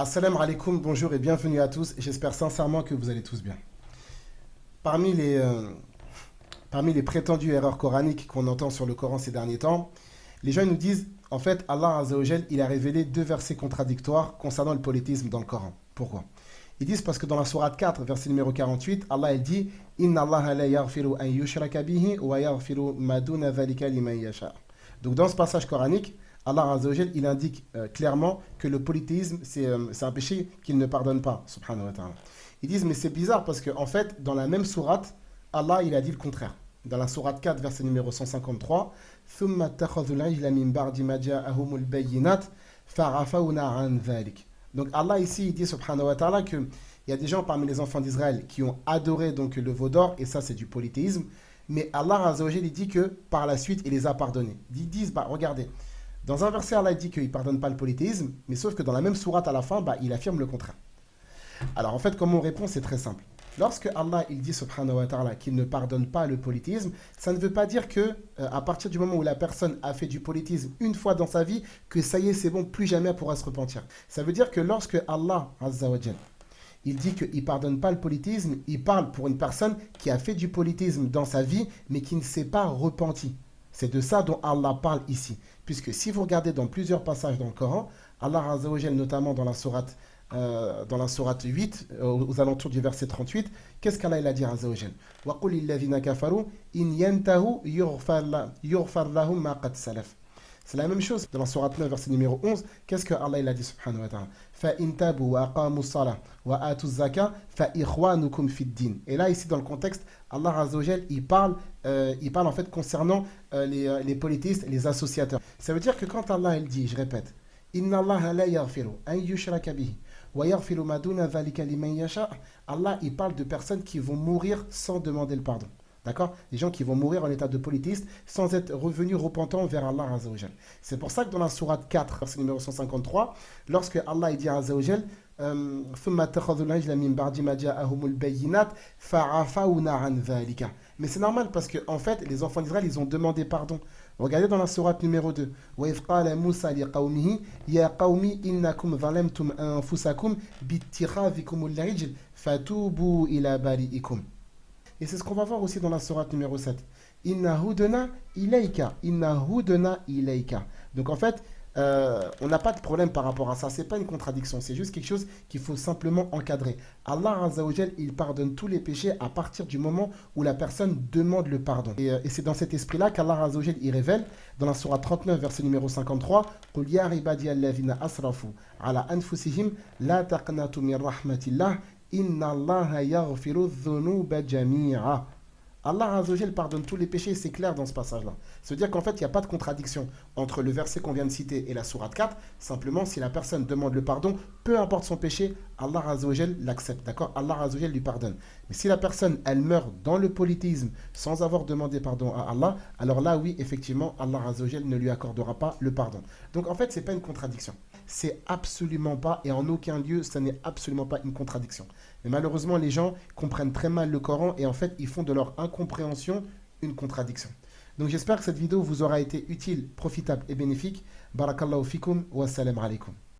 Assalamu alaikum, bonjour et bienvenue à tous. J'espère sincèrement que vous allez tous bien. Parmi les, euh, Parmi les prétendues erreurs coraniques qu'on entend sur le Coran ces derniers temps, les gens nous disent, en fait, Allah Azza wa Jal, il a révélé deux versets contradictoires concernant le polythéisme dans le Coran. Pourquoi? Ils disent parce que dans la sourate 4, verset numéro 48, Allah il dit Inna Allah la yaghfiru an yushraka bihi wa yaghfiru ma duna dhalika liman yasha. Donc dans ce passage coranique, Allah Azza wa Jal, il indique clairement que le polythéisme c'est un péché qu'il ne pardonne pas, subhanahu wa ta'ala. Ils disent mais c'est bizarre parce qu'en fait dans la même sourate, Allah il a dit le contraire. Dans la sourate 4, verset numéro 153, ثم اتخذوا العجل من بعد ما جاءهم البينات فعفونا عن ذلك. Donc Allah ici il dit subhanahu wa ta'ala qu'il y a des gens parmi les enfants d'Israël qui ont adoré donc le veau d'or et ça c'est du polythéisme, mais Allah Azza wa Jal, il dit que par la suite il les a pardonnés. Ils disent bah regardez, dans un verset Allah il dit qu'il ne pardonne pas le polythéisme, mais sauf que dans la même sourate à la fin bah, il affirme le contraire. Alors en fait comme on répond c'est très simple. Lorsque Allah il dit subhanahu wa ta'ala qu'il ne pardonne pas le polythéisme, ça ne veut pas dire que à partir du moment où la personne a fait du polythéisme une fois dans sa vie, que ça y est c'est bon, plus jamais elle pourra se repentir. Ça veut dire que lorsque Allah Azza wa Jal, il dit qu'il ne pardonne pas le polythéisme, il parle pour une personne qui a fait du polythéisme dans sa vie, mais qui ne s'est pas repenti. C'est de ça dont Allah parle ici. Puisque si vous regardez dans plusieurs passages dans le Coran, Allah Azza wa Jal, notamment dans la sourate 8, aux alentours du verset 38, qu'est-ce qu'Allah il a dit Azza wa Jal وَقُلِ الَّذِينَ كَفَرُوا إِنْ يَنْتَهُوا يُغْفَرْ لَهُمْ مَا قَدْ سَلَفَ. C'est la même chose dans la sourate 9, verset numéro 11. Qu'est-ce que Allah il a dit subhanahu wa ta'ala فَإِنْ تَابُوا وَأَقَامُوا الصَّلَاةَ وَآتُوا الزَّكَاةَ فَإِخْوَانُكُمْ فِي الدِّينِ. Et là, ici, dans le contexte, Allah Azza wa Jal, il parle en fait concernant les polythéistes, les associateurs. Ça veut dire que quand Allah il dit, je répète, إِنَّ اللَّهَ لَا يَغْفِرُ أَنْ يُشْرَكَ بِهِ وَيَغْفِرُ مَا دُونَ ذَلِكَ لِمَنْ يَشَاءُ. Allah, il parle de personnes qui vont mourir sans demander le pardon. D'accord? Des gens qui vont mourir en état de polythéiste sans être revenus repentants vers Allah Azza wa Jal. C'est pour ça que dans la sourate 4, verset numéro 153, lorsque Allah il dit à Azza wa Jal, ثم اتخذوا العجل من بعد ما جاءهم البينات فعفونا عن ذلك. Mais c'est normal parce que en fait les enfants d'Israël ils ont demandé pardon. Regardez dans la sourate numéro 2. وَإِذْ قَالَ مُوسَى لِقَوْمِهِ يَا قَوْمِ إِنَّكُمْ ظَلَمْتُمْ أَنفُسَكُمْ بِاتِّخَاذِكُمُ الْعِجْلَ فَتُوبُوا إِلَى بَارِئِكُمْ. Et c'est ce qu'on va voir aussi dans la sourate numéro 7. Inna hudna ilayka. Inna hudna ilayka. Donc en fait, on n'a pas de problème par rapport à ça. C'est pas une contradiction. C'est juste quelque chose qu'il faut simplement encadrer. Allah Azza wa Jal, il pardonne tous les péchés à partir du moment où la personne demande le pardon. Et c'est dans cet esprit-là qu'Allah Azza wa Jal, il révèle dans la sourate 39, verset numéro 53, قُلْ يَا عِبَادِيَ الَّذِينَ أَسْرَفُوا عَلَى أَنفُسِهِمْ لَا تَقْنَطُوا مِنْ رَحْمَةِ اللَّهِ Inna Allah yaghfiru dhunuba jami'a. Allah Azza wa Jal pardonne tous les péchés, c'est clair dans ce passage-là. C'est-à-dire qu'en fait, il n'y a pas de contradiction entre le verset qu'on vient de citer et la sourate 4. Simplement, si la personne demande le pardon, peu importe son péché, Allah Azza wa Jal l'accepte. D'accord? Allah Azza wa Jal lui pardonne. Mais si la personne, elle meurt dans le polythéisme sans avoir demandé pardon à Allah, alors là, oui, effectivement, Allah Azza wa Jal ne lui accordera pas le pardon. Donc en fait, ce n'est pas une contradiction. C'est absolument pas, et en aucun lieu, ça n'est absolument pas une contradiction. Mais malheureusement, les gens comprennent très mal le Coran et en fait, ils font de leur incompréhension une contradiction. Donc j'espère que cette vidéo vous aura été utile, profitable et bénéfique. Barakallahu fikum wa salam alaikum.